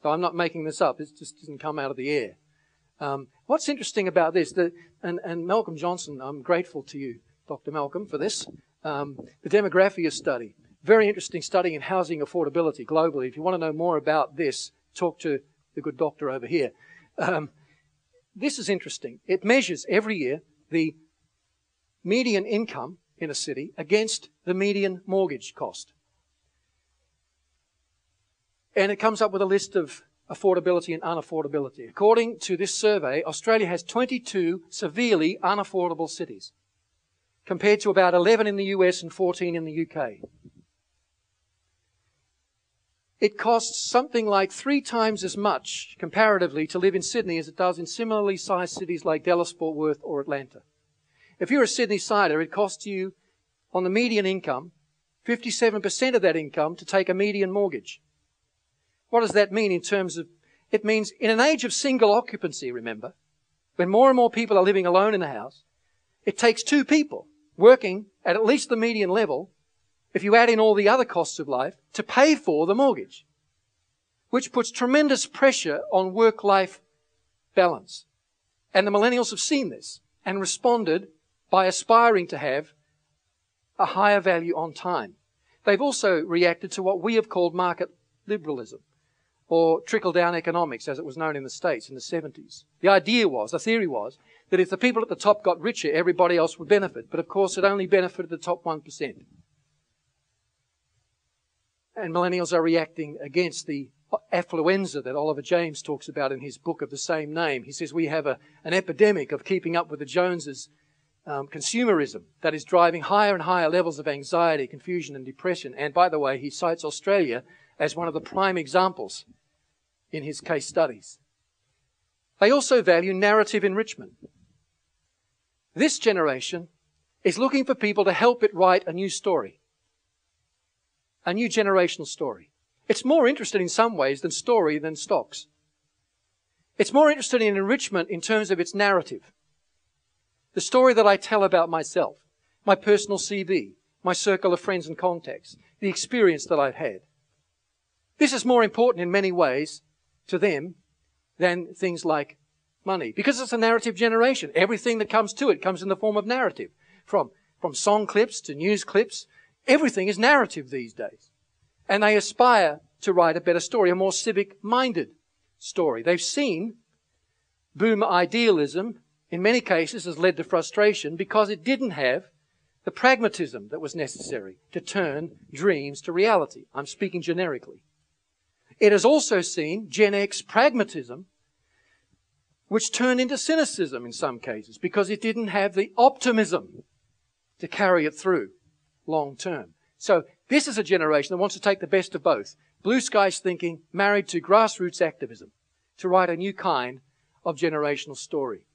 So I'm not making this up. It just doesn't come out of the air. What's interesting about this, and Malcolm Johnson, I'm grateful to you, Dr. Malcolm, for this, the demographia study. Very interesting study in housing affordability globally. If you want to know more about this, talk to the good doctor over here. This is interesting. It measures every year the median income in a city against the median mortgage cost. And it comes up with a list of affordability and unaffordability. According to this survey, Australia has 22 severely unaffordable cities, compared to about 11 in the US and 14 in the UK. It costs something like 3 times as much, comparatively, to live in Sydney as it does in similarly sized cities like Dallas, Fort Worth, or Atlanta. If you're a Sydney-sider, it costs you, on the median income, 57% of that income to take a median mortgage. What does that mean in terms of... It means in an age of single occupancy, remember, when more and more people are living alone in the house, it takes 2 people working at least the median level, if you add in all the other costs of life, to pay for the mortgage, which puts tremendous pressure on work-life balance. And the millennials have seen this and responded by aspiring to have a higher value on time. They've also reacted to what we have called market liberalism, or trickle-down economics, as it was known in the States in the 70s. The theory was, that if the people at the top got richer, everybody else would benefit. But of course, it only benefited the top 1%. And millennials are reacting against the affluenza that Oliver James talks about in his book of the same name. He says we have an epidemic of keeping up with the Joneses, consumerism that is driving higher and higher levels of anxiety, confusion and depression. And by the way, he cites Australia as one of the prime examples in his case studies. They also value narrative enrichment. This generation is looking for people to help it write a new story. A new generational story. It's more interested in some ways than story than stocks. It's more interested in enrichment in terms of its narrative. The story that I tell about myself, my personal CV, my circle of friends and contacts, the experience that I've had. This is more important in many ways to them than things like money, because it's a narrative generation. Everything that comes to it comes in the form of narrative. From song clips to news clips, everything is narrative these days. And they aspire to write a better story, a more civic-minded story. They've seen boomer idealism, in many cases, has led to frustration because it didn't have the pragmatism that was necessary to turn dreams to reality. I'm speaking generically. It has also seen Gen X pragmatism, which turned into cynicism in some cases because it didn't have the optimism to carry it through long term. So this is a generation that wants to take the best of both. Blue skies thinking married to grassroots activism to write a new kind of generational story.